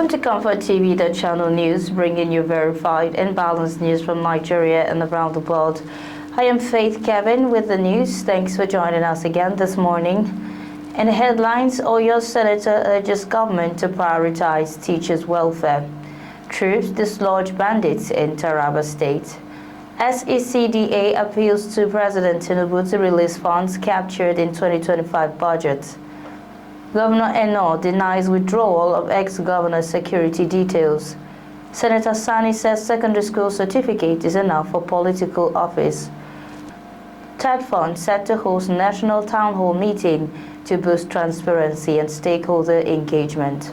Welcome to ComfortTV.channel news, bringing you verified and balanced news from Nigeria and around the world. I am Faith Kevin with the news. Thanks for joining us again this morning. In the headlines, Oyo Senator urges government to prioritize teachers' welfare. Troops dislodge bandits in Taraba State. SECDA appeals to President Tinubu to release funds captured in 2025 budget. Governor Eno denies withdrawal of ex-governor's security details. Senator Sani says secondary school certificate is enough for political office. TED Fund set to host national town hall meeting to boost transparency and stakeholder engagement.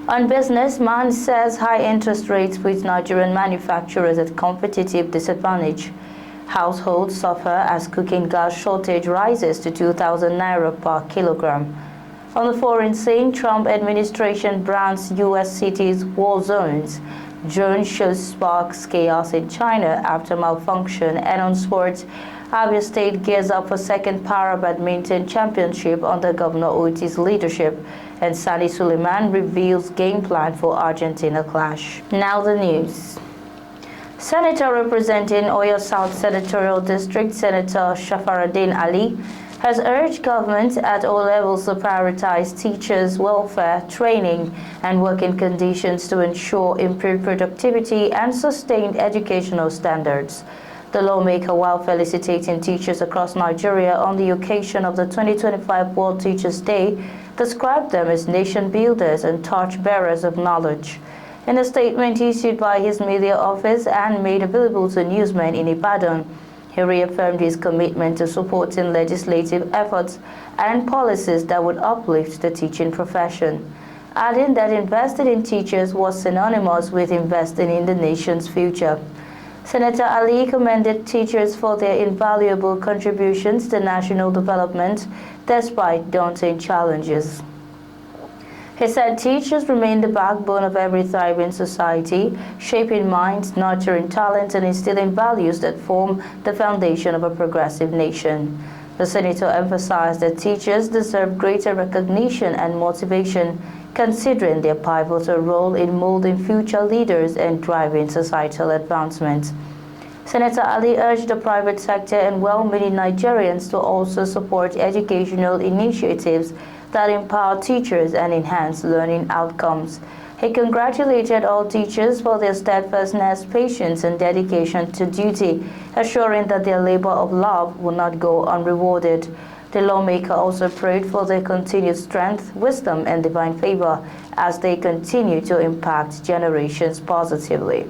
On business, Man says high interest rates put Nigerian manufacturers at competitive disadvantage. Households suffer as cooking gas shortage rises to 2,000 naira per kilogram. On the foreign scene, Trump administration brands U.S. cities war zones. Drone shows sparks chaos in China after malfunction. And on sports, Abia State gears up for second para badminton championship under Governor Oti's leadership. And Sani Suleiman reveals game plan for Argentina clash. Now the news. Senator representing Oyo South Senatorial District, Senator Shafaruddin Ali, has urged government at all levels to prioritize teachers' welfare, training, and working conditions to ensure improved productivity and sustained educational standards. The lawmaker, while felicitating teachers across Nigeria on the occasion of the 2025 World Teachers' Day, described them as nation builders and torch-bearers of knowledge. In a statement issued by his media office and made available to newsmen in Ibadan, he reaffirmed his commitment to supporting legislative efforts and policies that would uplift the teaching profession, adding that investing in teachers was synonymous with investing in the nation's future. Senator Ali commended teachers for their invaluable contributions to national development despite daunting challenges. He said teachers remain the backbone of every thriving society, shaping minds, nurturing talent, and instilling values that form the foundation of a progressive nation. The senator emphasized that teachers deserve greater recognition and motivation, considering their pivotal role in molding future leaders and driving societal advancement. Senator Ali urged the private sector and well-meaning Nigerians to also support educational initiatives that empower teachers and enhance learning outcomes. He congratulated all teachers for their steadfastness, patience, and dedication to duty, assuring that their labor of love will not go unrewarded. The lawmaker also prayed for their continued strength, wisdom, and divine favor as they continue to impact generations positively.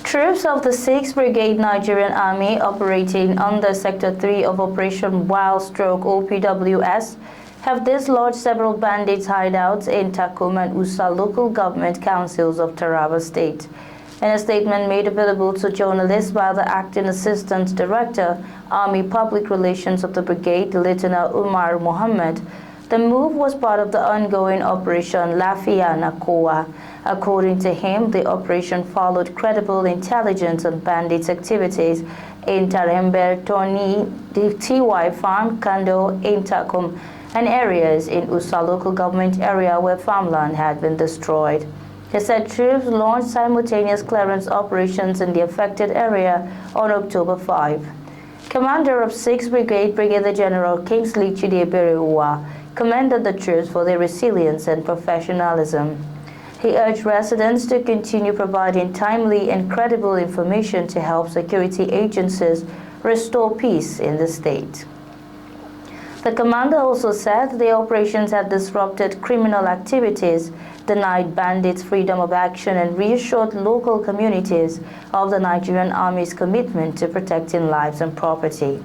Troops of the 6th Brigade Nigerian Army operating under Sector 3 of Operation Wild/OPWS have dislodged several bandits' hideouts in Takum and Usa local government councils of Taraba State. In a statement made available to journalists by the Acting Assistant Director, Army Public Relations of the Brigade, Lieutenant Umar Mohammed, the move was part of the ongoing Operation Lafia Nakoa. According to him, the operation followed credible intelligence on bandits' activities in Tarember, Toni, the TY Farm, Kando, Takum, and areas in Usa local government area where farmland had been destroyed. He said troops launched simultaneous clearance operations in the affected area on October 5. Commander of 6th Brigade, Brigadier General Kingsley Chidiebere commended the troops for their resilience and professionalism. He urged residents to continue providing timely and credible information to help security agencies restore peace in the state. The commander also said the operations had disrupted criminal activities, denied bandits freedom of action, and reassured local communities of the Nigerian Army's commitment to protecting lives and property.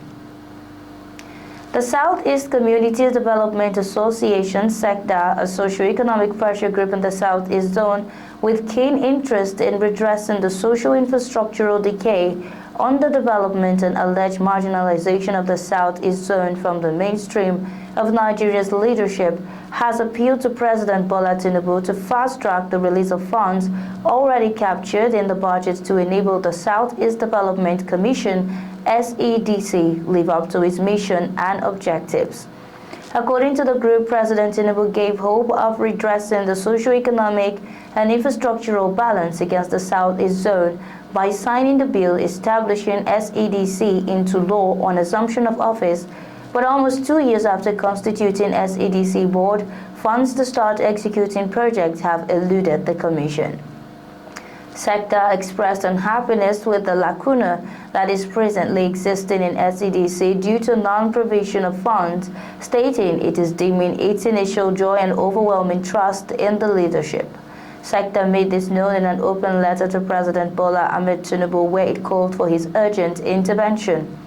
The Southeast Communities Development Association, SECDA, a socio-economic pressure group in the Southeast Zone with keen interest in redressing the social infrastructural decay, underdevelopment, and alleged marginalization of the Southeast Zone from the mainstream of Nigeria's leadership, has appealed to President Bola Tinubu to fast-track the release of funds already captured in the budget to enable the Southeast Development Commission SEDC live up to its mission and objectives. According to the group, President Tinubu gave hope of redressing the socio-economic and infrastructural balance against the Southeast zone by signing the bill establishing SEDC into law on assumption of office. But almost 2 years after constituting SEDC board, funds to start executing projects have eluded the commission. Sector expressed unhappiness with the lacuna that is presently existing in SEDC due to non-provision of funds, stating it is deeming its initial joy and overwhelming trust in the leadership. Sector made this known in an open letter to President Bola Ahmed Tinubu, where it called for his urgent intervention.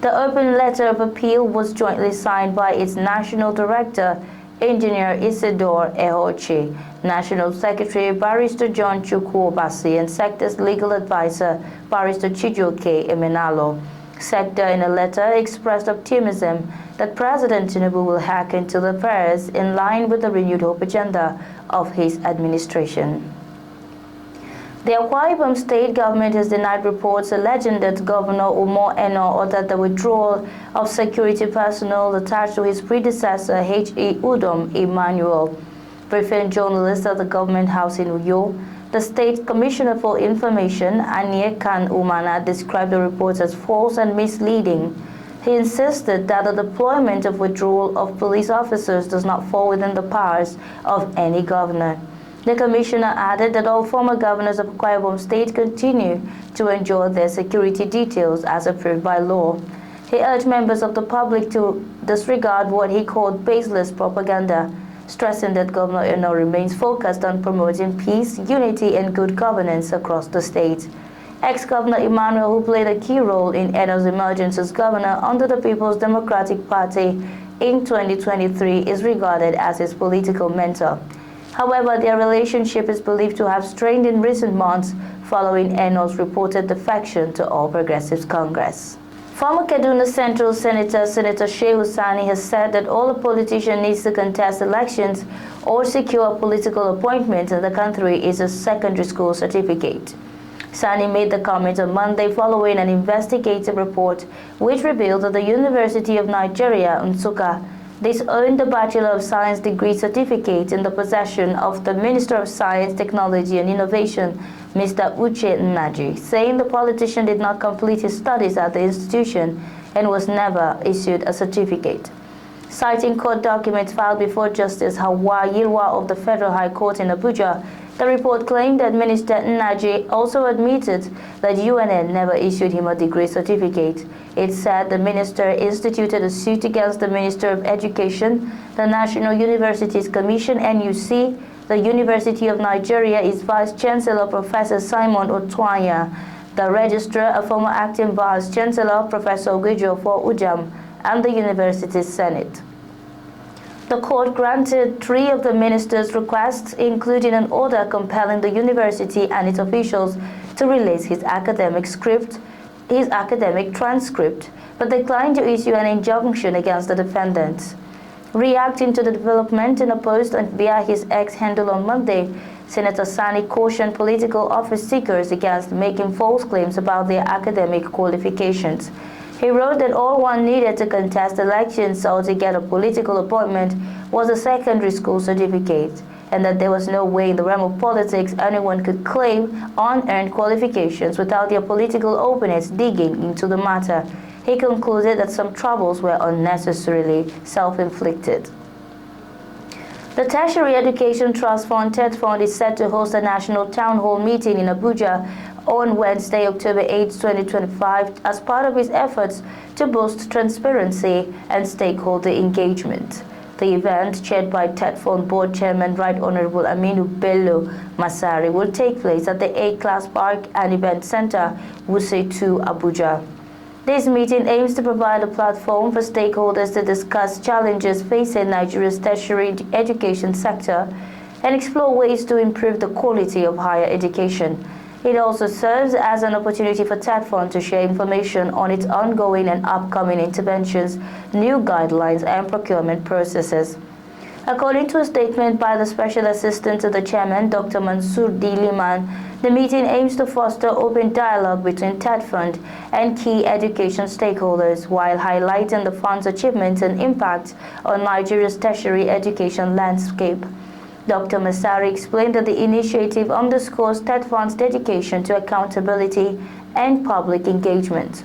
The open letter of appeal was jointly signed by its National Director, Engineer Isidore Ehoche, National Secretary Barrister John Chukwuobasi, and Sector's legal advisor Barrister Chijioke Emenalo. Sector in a letter expressed optimism that President Tinubu will hack into the affairs in line with the renewed hope agenda of his administration. The Akwa Ibom state government has denied reports alleging that Governor Umar Eno ordered the withdrawal of security personnel attached to his predecessor H.E. Udom Emmanuel. Briefing journalists at the government house in Uyo, the State Commissioner for Information, Aniekan Umana, described the reports as false and misleading. He insisted that the deployment of withdrawal of police officers does not fall within the powers of any governor. The commissioner added that all former governors of Akwa Ibom State continue to enjoy their security details as approved by law. He urged members of the public to disregard what he called baseless propaganda, stressing that Governor Eno remains focused on promoting peace, unity, and good governance across the state. Ex-Governor Emmanuel, who played a key role in Eno's emergence as governor under the People's Democratic Party in 2023, is regarded as his political mentor. However, their relationship is believed to have strained in recent months following Eno's reported defection to All Progressives Congress. Former Kaduna Central Senator Shehu Sani has said that all a politician needs to contest elections or secure a political appointment in the country is a secondary school certificate. Sani made the comment on Monday following an investigative report which revealed that the University of Nigeria, Nsukka, disowned the Bachelor of Science degree certificate in the possession of the Minister of Science, Technology and Innovation, Mr. Uche Nnaji, saying the politician did not complete his studies at the institution and was never issued a certificate. Citing court documents filed before Justice Hawa Yilwa of the Federal High Court in Abuja, the report claimed that Minister Nnaji also admitted that UNN never issued him a degree certificate. It said the minister instituted a suit against the Minister of Education, the National Universities Commission, NUC, the University of Nigeria, its Vice-Chancellor, Professor Simon Otwanya, the Registrar, a former acting Vice-Chancellor, Professor Ogwejo for UJAM, and the University Senate. The court granted 3 of the minister's requests, including an order compelling the university and its officials to release his academic transcript, but declined to issue an injunction against the defendants. Reacting to the development in a post via his X handle on Monday, Senator Sani cautioned political office seekers against making false claims about their academic qualifications. He wrote that all one needed to contest elections or to get a political appointment was a secondary school certificate, and that there was no way in the realm of politics anyone could claim unearned qualifications without their political opponents digging into the matter. He concluded that some troubles were unnecessarily self-inflicted. The Tertiary Education Trust Fund, TED Fund, is set to host a national town hall meeting in Abuja on Wednesday, October 8, 2025, as part of its efforts to boost transparency and stakeholder engagement. The event, chaired by TED Fund Board Chairman Right Honorable Aminu Bello Masari, will take place at the A-Class Park and Event Center, Wuse 2, Abuja. This meeting aims to provide a platform for stakeholders to discuss challenges facing Nigeria's tertiary education sector and explore ways to improve the quality of higher education. It also serves as an opportunity for TED Fund to share information on its ongoing and upcoming interventions, new guidelines, and procurement processes. According to a statement by the Special Assistant to the Chairman, Dr. Mansour D. Liman, the meeting aims to foster open dialogue between TED Fund and key education stakeholders while highlighting the fund's achievements and impact on Nigeria's tertiary education landscape. Dr. Masari explained that the initiative underscores TED Fund's dedication to accountability and public engagement.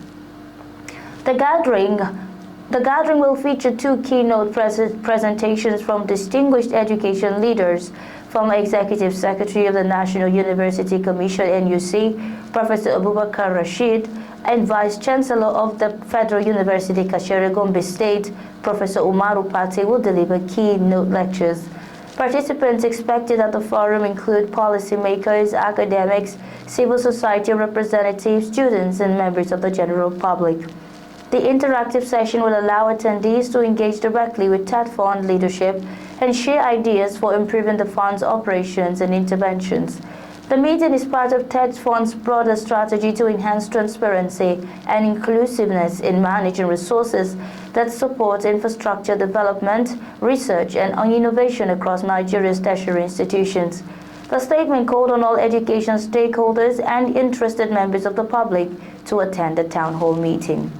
The gathering will feature two keynote presentations from distinguished education leaders, from Executive Secretary of the National University Commission (NUC), Professor Abubakar Rashid, and Vice Chancellor of the Federal University Kashere Gombe State, Professor Umaru Pate, will deliver keynote lectures. Participants expected at the forum include policymakers, academics, civil society representatives, students, and members of the general public. The interactive session will allow attendees to engage directly with TED Fund leadership and share ideas for improving the fund's operations and interventions. The meeting is part of TED Fund's broader strategy to enhance transparency and inclusiveness in managing resources that support infrastructure development, research, and innovation across Nigeria's tertiary institutions. The statement called on all education stakeholders and interested members of the public to attend the town hall meeting.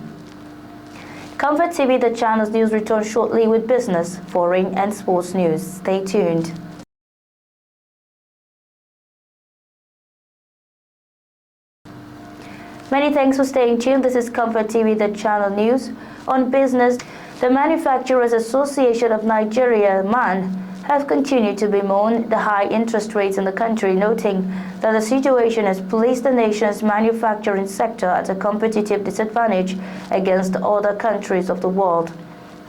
Comfort TV, the channel's news, returns shortly with business, foreign, and sports news. Stay tuned. Many thanks for staying tuned. This is Comfort TV, the channel news. On business, the Manufacturers Association of Nigeria, MAN, have continued to bemoan the high interest rates in the country, noting that the situation has placed the nation's manufacturing sector at a competitive disadvantage against other countries of the world.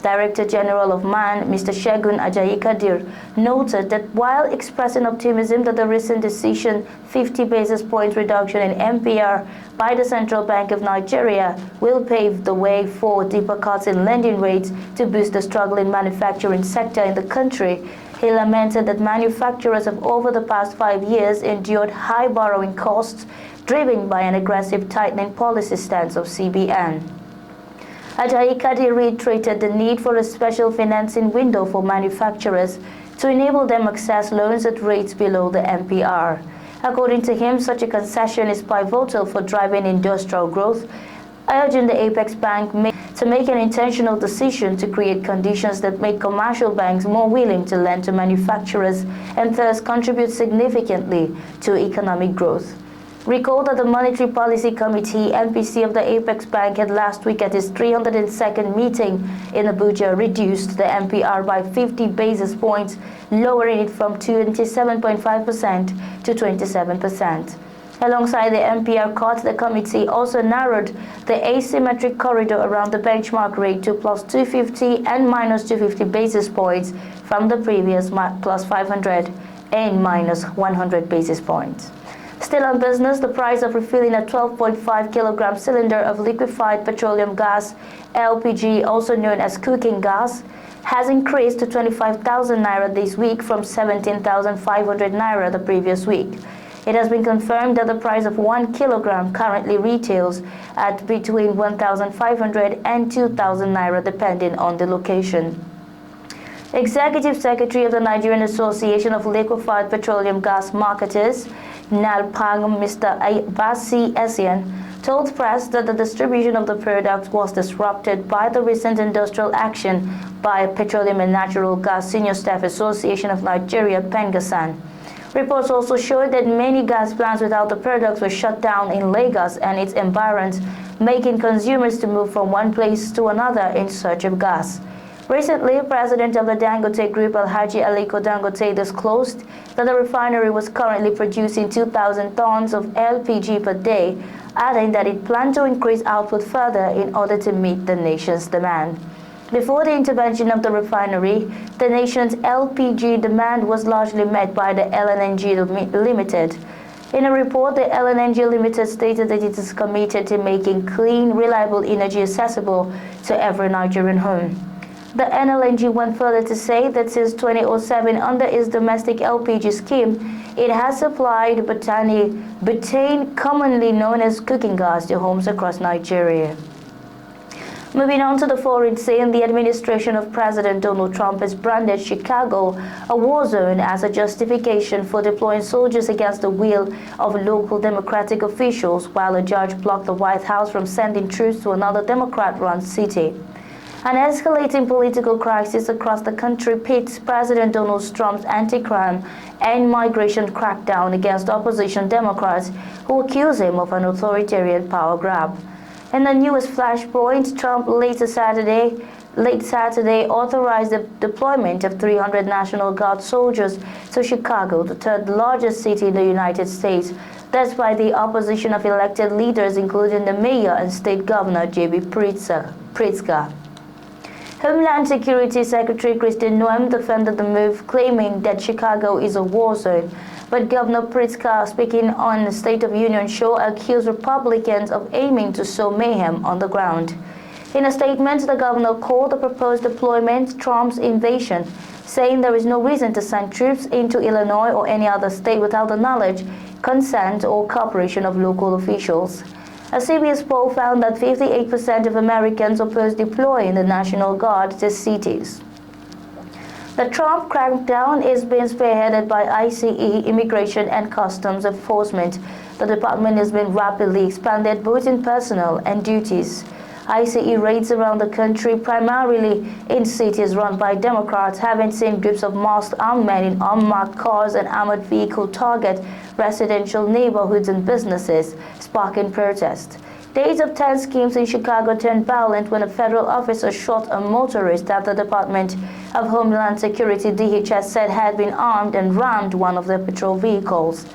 Director General of MAN, Mr. Shegun Ajayi Kadir, noted that while expressing optimism that the recent decision 50 basis points reduction in MPR by the Central Bank of Nigeria will pave the way for deeper cuts in lending rates to boost the struggling manufacturing sector in the country, he lamented that manufacturers have over the past 5 years endured high borrowing costs driven by an aggressive tightening policy stance of CBN. Ajayi Kadir reiterated the need for a special financing window for manufacturers to enable them access loans at rates below the MPR. According to him, such a concession is pivotal for driving industrial growth, urging the Apex Bank to make an intentional decision to create conditions that make commercial banks more willing to lend to manufacturers and thus contribute significantly to economic growth. Recall that the Monetary Policy Committee (MPC) of the Apex Bank had last week at its 302nd meeting in Abuja reduced the MPR by 50 basis points, lowering it from 27.5% to 27%. Alongside the MPR cut, the committee also narrowed the asymmetric corridor around the benchmark rate to plus 250 and minus 250 basis points from the previous plus 500 and minus 100 basis points. Still on business, the price of refilling a 12.5 kilogram cylinder of liquefied petroleum gas, LPG, also known as cooking gas, has increased to 25,000 naira this week from 17,500 naira the previous week. It has been confirmed that the price of 1 kilogram currently retails at between 1,500 and 2,000 naira depending on the location. Executive Secretary of the Nigerian Association of Liquefied Petroleum Gas Marketers, NALPAG, Mr. Basi Essien, told press that the distribution of the product was disrupted by the recent industrial action by Petroleum and Natural Gas Senior Staff Association of Nigeria, PENGASAN. Reports also showed that many gas plants without the products were shut down in Lagos and its environs, making consumers to move from one place to another in search of gas. Recently, President of the Dangote Group, Alhaji Aliko Dangote, disclosed that the refinery was currently producing 2,000 tons of LPG per day, adding that it planned to increase output further in order to meet the nation's demand. Before the intervention of the refinery, the nation's LPG demand was largely met by the LNG Limited. In a report, the LNG Limited stated that it is committed to making clean, reliable energy accessible to every Nigerian home. The NLNG went further to say that since 2007, under its domestic LPG scheme, it has supplied butane, commonly known as cooking gas, to homes across Nigeria. Moving on to the foreign scene, the administration of President Donald Trump has branded Chicago a war zone as a justification for deploying soldiers against the will of local Democratic officials, while a judge blocked the White House from sending troops to another Democrat-run city. An escalating political crisis across the country pits President Donald Trump's anti-crime and migration crackdown against opposition Democrats who accuse him of an authoritarian power grab. In the newest flashpoint, Trump late Saturday authorized the deployment of 300 National Guard soldiers to Chicago, the third largest city in the United States, despite the opposition of elected leaders including the mayor and state governor J.B. Pritzker. Homeland Security Secretary Kristi Noem defended the move, claiming that Chicago is a war zone. But Governor Pritzker, speaking on the State of the Union show, accused Republicans of aiming to sow mayhem on the ground. In a statement, the governor called the proposed deployment Trump's invasion, saying there is no reason to send troops into Illinois or any other state without the knowledge, consent, or cooperation of local officials. A CBS poll found that 58% of Americans oppose deploying the National Guard to cities. The Trump crackdown is being spearheaded by ICE, Immigration and Customs Enforcement. The department has been rapidly expanded both in personnel and duties. ICE raids around the country, primarily in cities run by Democrats, having seen groups of masked armed men in unmarked cars and armored vehicles target residential neighborhoods and businesses, sparking protest. Days of 10 schemes in Chicago turned violent when a federal officer shot a motorist that the Department of Homeland Security (DHS) said had been armed and rammed one of their patrol vehicles.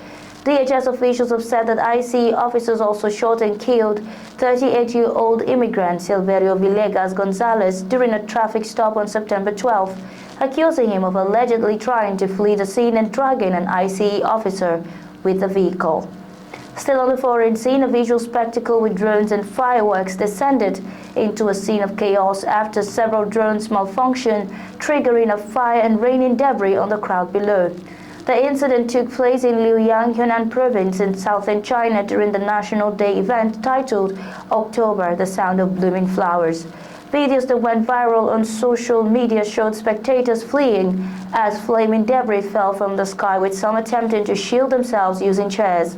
DHS officials have said that ICE officers also shot and killed 38-year-old immigrant Silverio Villegas Gonzalez during a traffic stop on September 12, accusing him of allegedly trying to flee the scene and dragging an ICE officer with the vehicle. Still on the foreign scene, a visual spectacle with drones and fireworks descended into a scene of chaos after several drones malfunctioned, triggering a fire and raining debris on the crowd below. The incident took place in Liuyang, Yunnan province in southern China during the National Day event titled October, the Sound of Blooming Flowers. Videos that went viral on social media showed spectators fleeing as flaming debris fell from the sky, with some attempting to shield themselves using chairs.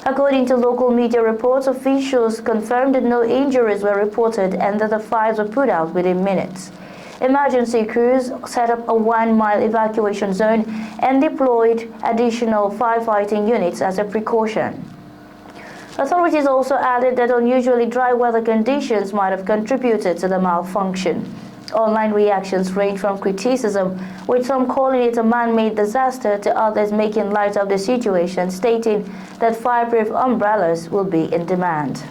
According to local media reports, officials confirmed that no injuries were reported and that the fires were put out within minutes. Emergency crews set up a 1-mile evacuation zone and deployed additional firefighting units as a precaution. Authorities also added that unusually dry weather conditions might have contributed to the malfunction. Online reactions range from criticism, with some calling it a man-made disaster, to others making light of the situation, stating that fireproof umbrellas will be in demand.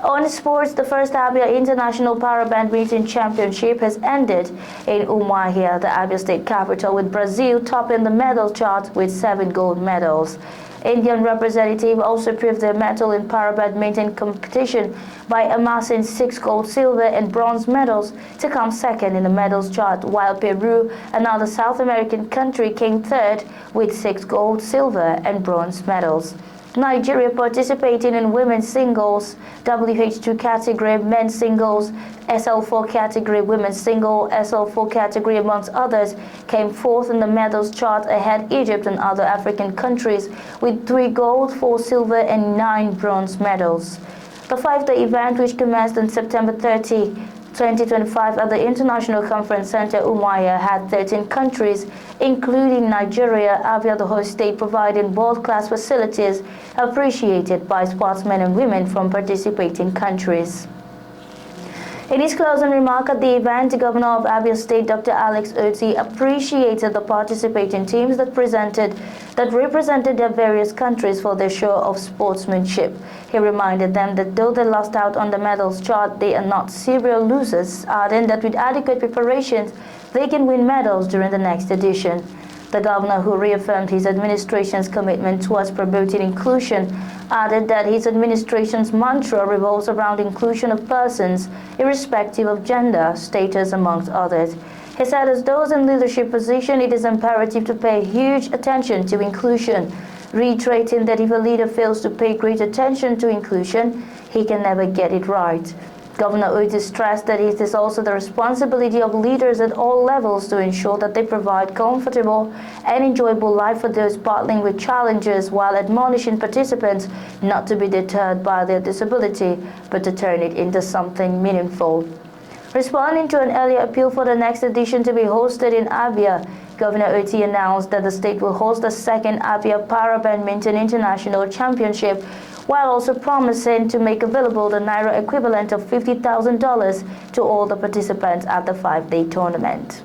On sports, the first Abia International Para Badminton Championship has ended in Umuahia, the Abia state capital, with Brazil topping the medal chart with 7 gold medals. Indian representative also proved their mettle in para badminton competition by amassing 6 gold, silver and bronze medals to come second in the medals chart, while Peru, another South American country, came third with 6 gold, silver and bronze medals. Nigeria participating in women's singles, WH2 category, men's singles, SL4 category, women's single, SL4 category, amongst others, came fourth in the medals chart ahead Egypt and other African countries with 3 gold, 4 silver and 9 bronze medals. The 5-day event, which commenced on September 30, 2025 at the International Conference Center Umuahia, had 13 countries, including Nigeria, Abia, the host state, providing world-class facilities appreciated by sportsmen and women from participating countries. In his closing remark at the event, the Governor of Abia State, Dr. Alex Oti, appreciated the participating teams that represented their various countries for their show of sportsmanship. He reminded them that though they lost out on the medals chart, they are not serial losers, adding that with adequate preparations, they can win medals during the next edition. The governor, who reaffirmed his administration's commitment towards promoting inclusion, added that his administration's mantra revolves around inclusion of persons, irrespective of gender, status, amongst others. He said as those in leadership position, it is imperative to pay huge attention to inclusion, reiterating that if a leader fails to pay great attention to inclusion, he can never get it right. Governor Oti stressed that it is also the responsibility of leaders at all levels to ensure that they provide comfortable and enjoyable life for those battling with challenges, while admonishing participants not to be deterred by their disability, but to turn it into something meaningful. Responding to an earlier appeal for the next edition to be hosted in Abia, Governor Oti announced that the state will host the second Abia Para Badminton International Championship, while also promising to make available the Naira equivalent of $50,000 to all the participants at the 5-day tournament.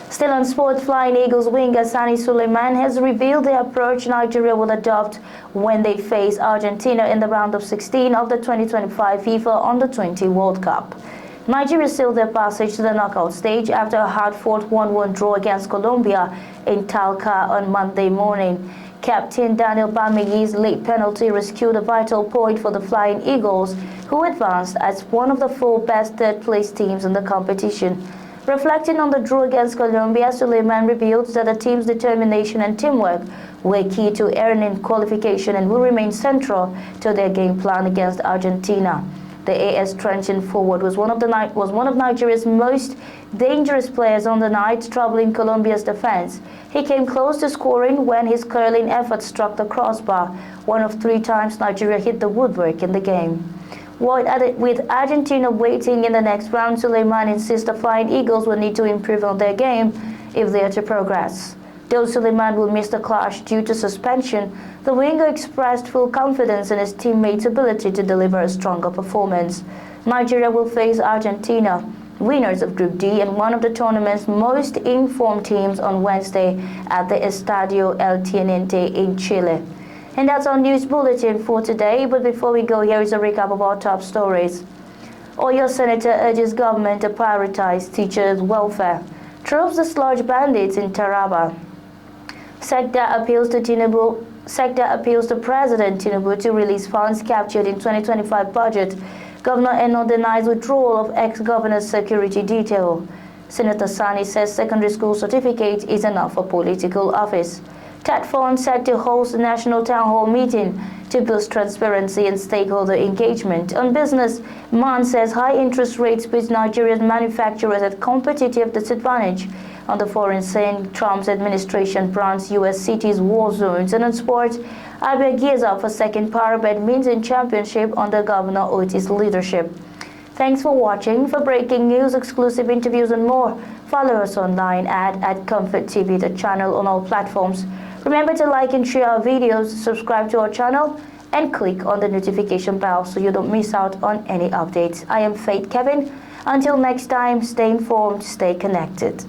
Still on sport, Flying Eagles winger Sani Suleiman has revealed the approach Nigeria will adopt when they face Argentina in the round of 16 of the 2025 FIFA Under-20 World Cup. Nigeria sealed their passage to the knockout stage after a hard-fought 1-1 draw against Colombia in Talca on Monday morning. Captain Daniel Bamegi's late penalty rescued a vital point for the Flying Eagles, who advanced as one of the 4 best third-place teams in the competition. Reflecting on the draw against Colombia, Suleiman revealed that the team's determination and teamwork were key to earning qualification and will remain central to their game plan against Argentina. The AS trenchant forward was one of Nigeria's most dangerous players on the night, troubling Colombia's defense. He came close to scoring when his curling effort struck the crossbar, one of 3 times Nigeria hit the woodwork in the game. With Argentina waiting in the next round, Suleiman insists the Flying Eagles will need to improve on their game if they are to progress. Though Suleiman will miss the clash due to suspension, the winger expressed full confidence in his teammates' ability to deliver a stronger performance. Nigeria will face Argentina, winners of Group D and one of the tournament's most informed teams, on Wednesday at the Estadio El Teniente in Chile. And that's our news bulletin for today. But before we go, here is a recap of our top stories. Oyo Senator urges government to prioritize teachers' welfare. Troops dislodge bandits in Taraba. Sector appeals to President Tinubu to release funds captured in 2025 budget. Governor Eno denies withdrawal of ex-governor's security detail. Senator Sani says secondary school certificate is enough for political office. TETFON set to host a national town hall meeting to boost transparency and stakeholder engagement. On business, MAN says high interest rates put Nigerian manufacturers at competitive disadvantage. On the foreign scene, Trump's administration brands U.S. cities war zones. And on sports, Abia gears up for second Para Badminton Championship under Governor Oti's leadership. Thanks for watching. For breaking news, exclusive interviews and more, follow us online at ComfortTV.channel on all platforms. Remember to like and share our videos, subscribe to our channel, and click on the notification bell so you don't miss out on any updates. I am Faith Kevin. Until next time, stay informed, stay connected.